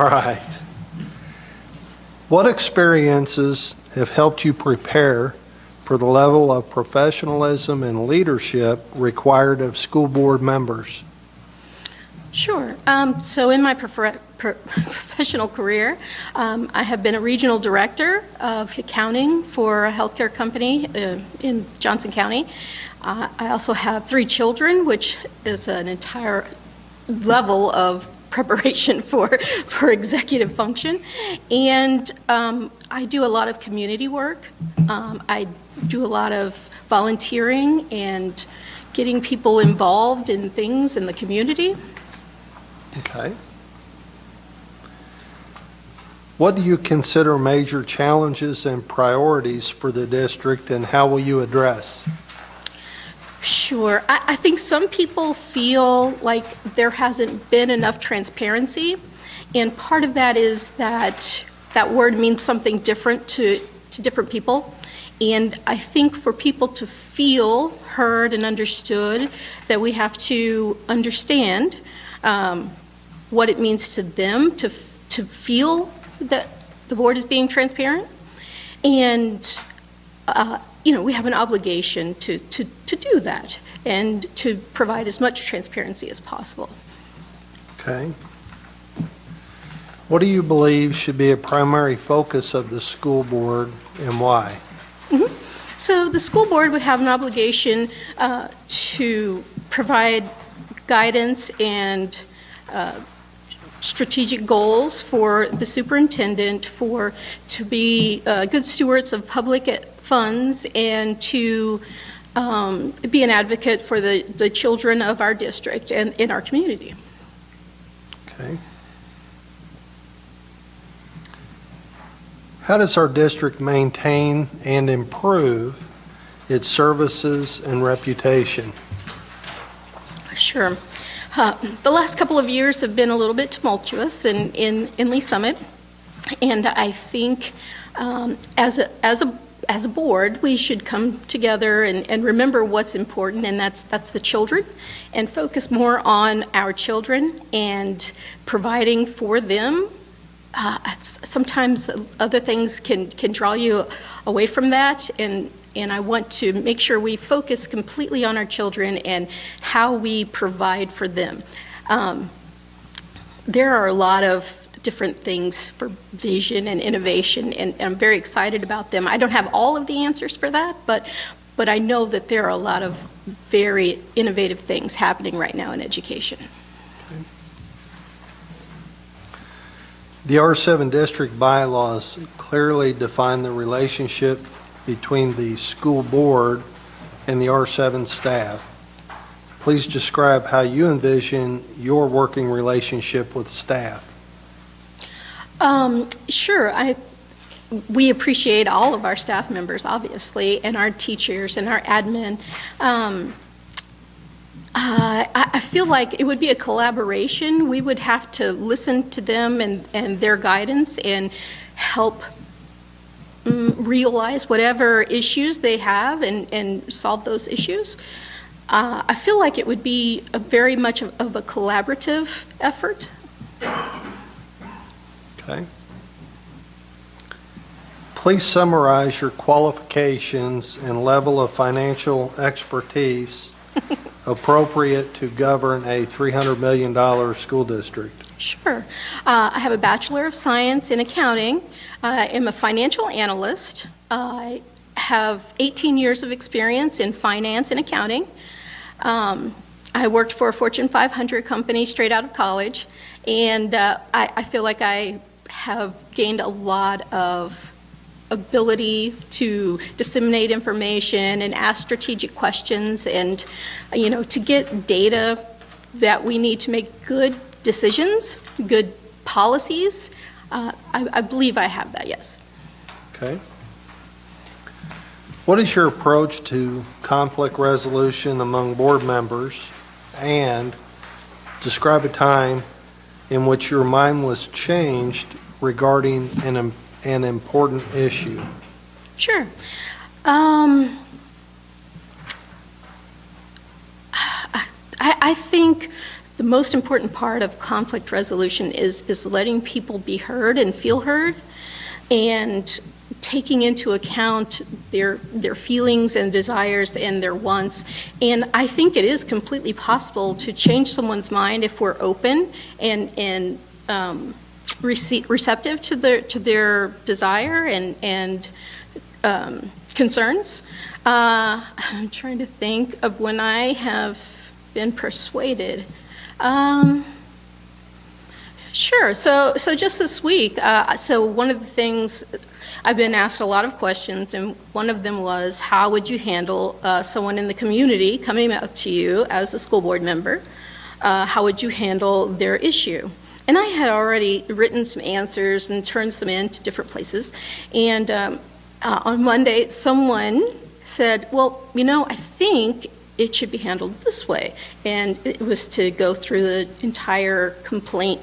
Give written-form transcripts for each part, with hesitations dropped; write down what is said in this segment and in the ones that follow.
All right. What experiences have helped you prepare for the level of professionalism and leadership required of school board members? Sure. So in my professional career, I have been a regional director of accounting for a healthcare company in Johnson County. I also have 3 children, which is an entire level of preparation for executive function. And I do a lot of community work. I do a lot of volunteering and getting people involved in things in the community. Okay. What do you consider major challenges and priorities for the district, and how will you address? Sure. I think some people feel like there hasn't been enough transparency, and part of that is that that word means something different to different people. And I think for people to feel heard and understood, that we have to understand what it means to them to feel that the board is being transparent. And you know, we have an obligation to do that and to provide as much transparency as possible. Okay. What do you believe should be a primary focus of the school board, and why? Mm-hmm. So the school board would have an obligation to provide guidance and strategic goals for the superintendent, to be good stewards of public funds, and to be an advocate for the children of our district and in our community. Okay. How does our district maintain and improve its services and reputation? Sure. The last couple of years have been a little bit tumultuous in Lee Summit, and I think as a board, we should come together and remember what's important, and that's the children, and focus more on our children and providing for them. Sometimes other things can draw you away from that, and I want to make sure we focus completely on our children and how we provide for them. There are a lot of different things for vision and innovation, and I'm very excited about them. I don't have all of the answers for that, but I know that there are a lot of very innovative things happening right now in education. Okay. The R7 district bylaws clearly define the relationship between the school board and the R7 staff. Please describe how you envision your working relationship with staff. Sure. We appreciate all of our staff members, obviously, and our teachers and our admin. I feel like it would be a collaboration. We would have to listen to them and their guidance and help realize whatever issues they have and solve those issues. I feel like it would be very much of a collaborative effort. Okay. Please summarize your qualifications and level of financial expertise appropriate to govern a $300 million school district. Sure. I have a Bachelor of Science in Accounting. I am a financial analyst. I have 18 years of experience in finance and accounting. I worked for a Fortune 500 company straight out of college, and I feel like I have gained a lot of ability to disseminate information and ask strategic questions, and to get data that we need to make good decisions, good policies. I believe I have that, yes. Okay. What is your approach to conflict resolution among board members, and describe a time in which your mind was changed regarding an important issue? Sure. I think the most important part of conflict resolution is letting people be heard and feel heard, and taking into account their feelings and desires and their wants. And I think it is completely possible to change someone's mind if we're open and receptive to their desire and concerns. I'm trying to think of when I have been persuaded. Sure. So just this week, so one of the things, I've been asked a lot of questions, and one of them was, how would you handle someone in the community coming up to you as a school board member? How would you handle their issue? And I had already written some answers and turned some in to different places. And on Monday, someone said, well, I think it should be handled this way. And it was to go through the entire complaint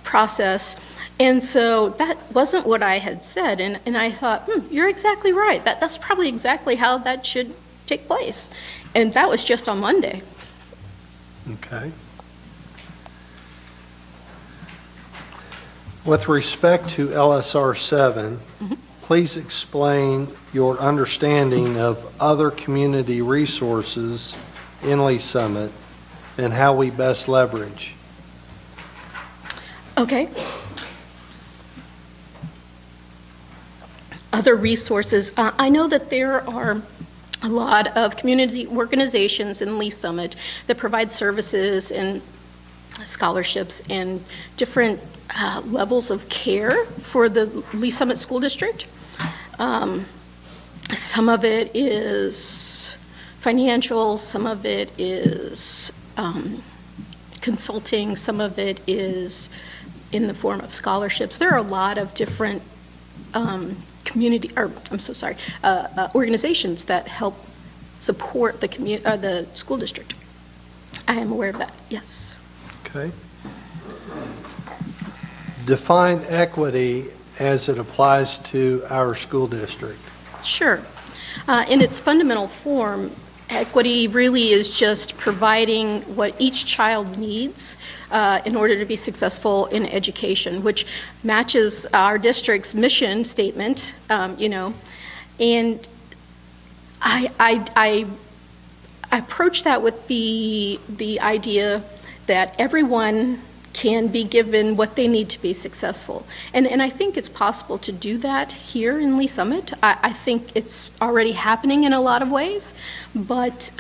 process. And so that wasn't what I had said. And I thought, you're exactly right. That's probably exactly how that should take place. And that was just on Monday. Okay. With respect to LSR-7, please explain your understanding of other community resources in Lee Summit and how we best leverage. Okay. Other resources. I know that there are a lot of community organizations in Lee Summit that provide services and scholarships and different levels of care for the Lee Summit School District. Some of it is financial, some of it is consulting, some of it is in the form of scholarships. There are a lot of different organizations that help support the school district. I am aware of that, yes. Okay. Define equity as it applies to our school district. Sure. In its fundamental form, equity really is just providing what each child needs in order to be successful in education, which matches our district's mission statement, and I approach that with the idea that everyone can be given what they need to be successful. And I think it's possible to do that here in Lee Summit. I think it's already happening in a lot of ways, but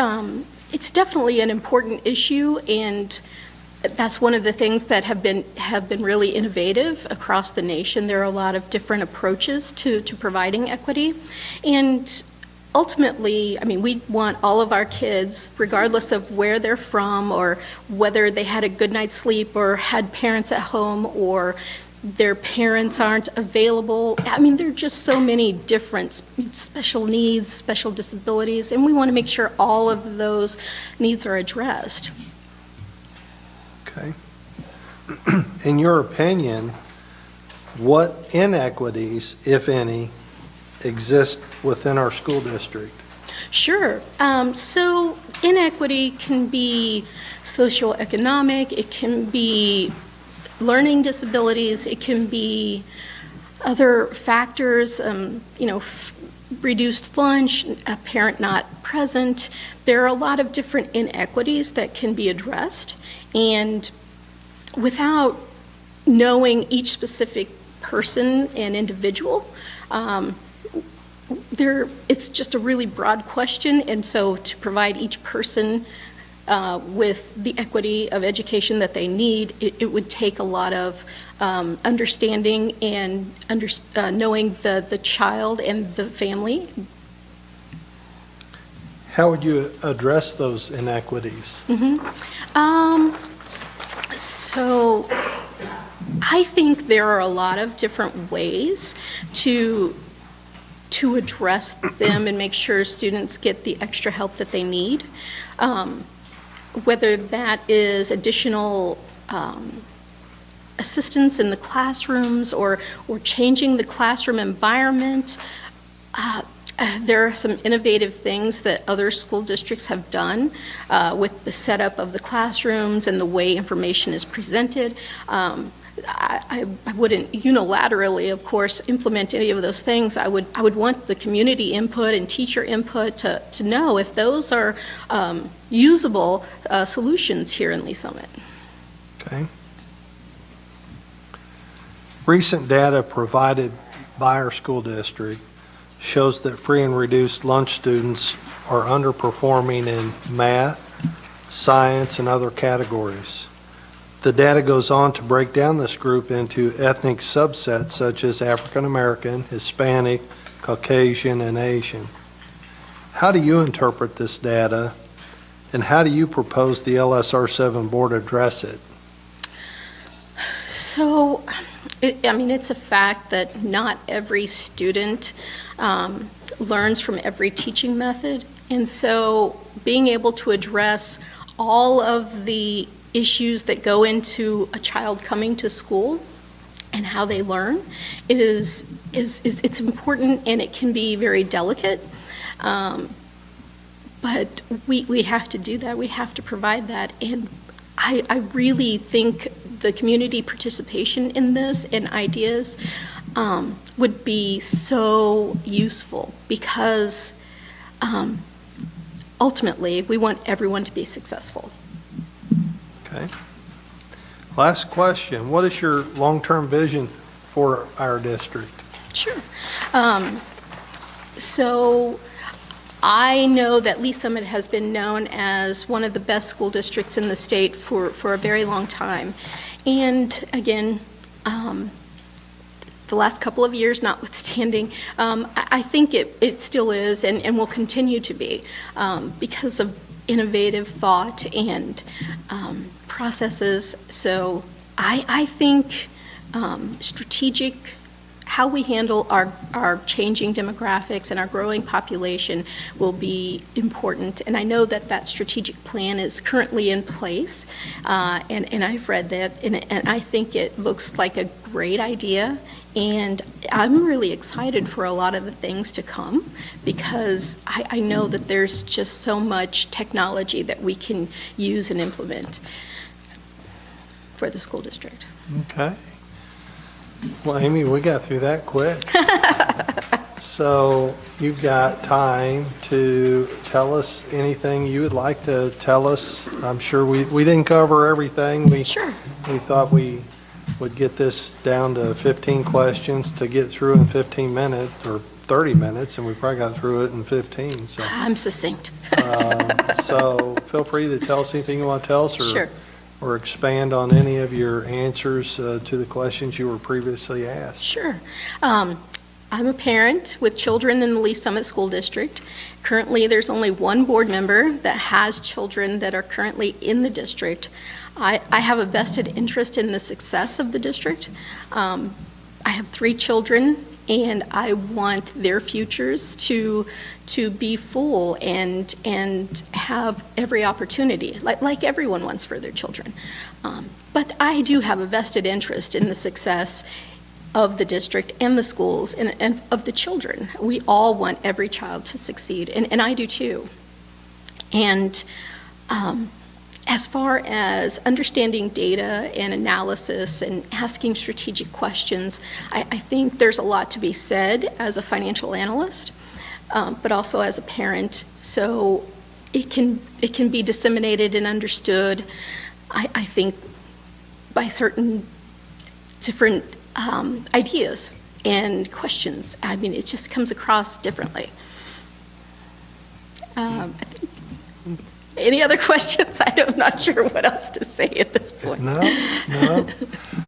it's definitely an important issue, and that's one of the things that have been really innovative across the nation. There are a lot of different approaches to providing equity. And ultimately, we want all of our kids, regardless of where they're from or whether they had a good night's sleep or had parents at home or their parents aren't available. There are just so many different special needs, special disabilities, and we want to make sure all of those needs are addressed. Okay. In your opinion, what inequities, if any, exist within our school district? Sure. So inequity can be socioeconomic, it can be learning disabilities, it can be other factors, reduced lunch, a parent not present. There are a lot of different inequities that can be addressed, and without knowing each specific person and individual, it's just a really broad question, and so to provide each person with the equity of education that they need, it would take a lot of understanding and knowing the child and the family. How would you address those inequities? So I think there are a lot of different ways to address them and make sure students get the extra help that they need. Whether that is additional assistance in the classrooms or changing the classroom environment. There are some innovative things that other school districts have done with the setup of the classrooms and the way information is presented. I wouldn't unilaterally, of course, implement any of those things. I would want the community input and teacher input to know if those are usable solutions here in Lee Summit. Okay. Recent data provided by our school district shows that free and reduced lunch students are underperforming in math, science, and other categories. The data goes on to break down this group into ethnic subsets such as African American, Hispanic, Caucasian, and Asian. How do you interpret this data, and how do you propose the LSR-7 board address it? So, it's a fact that not every student learns from every teaching method, and so being able to address all of the issues that go into a child coming to school and how they learn is it's important, and it can be very delicate. But we have to do that. We have to provide that, and I really think the community participation in this and ideas would be so useful, because ultimately we want everyone to be successful. Okay. Last question. What is your long-term vision for our district? Sure. So I know that Lee Summit has been known as one of the best school districts in the state for a very long time. And again, the last couple of years notwithstanding, I think it still is and will continue to be because of innovative thought and processes. So I think strategic, how we handle our changing demographics and our growing population will be important. And I know that that strategic plan is currently in place, and I've read that, and I think it looks like a great idea. And I'm really excited for a lot of the things to come, because I know that there's just so much technology that we can use and implement for the school district. Okay. Well, Amy, we got through that quick. So you've got time to tell us anything you would like to tell us. I'm sure we didn't cover everything. Sure. We thought we would get this down to 15 questions to get through in 15 minutes or 30 minutes, and we probably got through it in 15. So I'm succinct. So feel free to tell us anything you want to tell us, Sure. or expand on any of your answers to the questions you were previously asked. Sure. I'm a parent with children in the Lee Summit School District. Currently, there's only one board member that has children that are currently in the district. I have a vested interest in the success of the district. I have 3 children, and I want their futures to be full and have every opportunity, like everyone wants for their children. But I do have a vested interest in the success of the district and the schools and of the children. We all want every child to succeed, and I do too. And as far as understanding data and analysis and asking strategic questions, I think there's a lot to be said as a financial analyst, but also as a parent. So it can be disseminated and understood, I think, by certain different ideas and questions. I mean, it just comes across differently. I think, any other questions? I'm not sure what else to say at this point. No.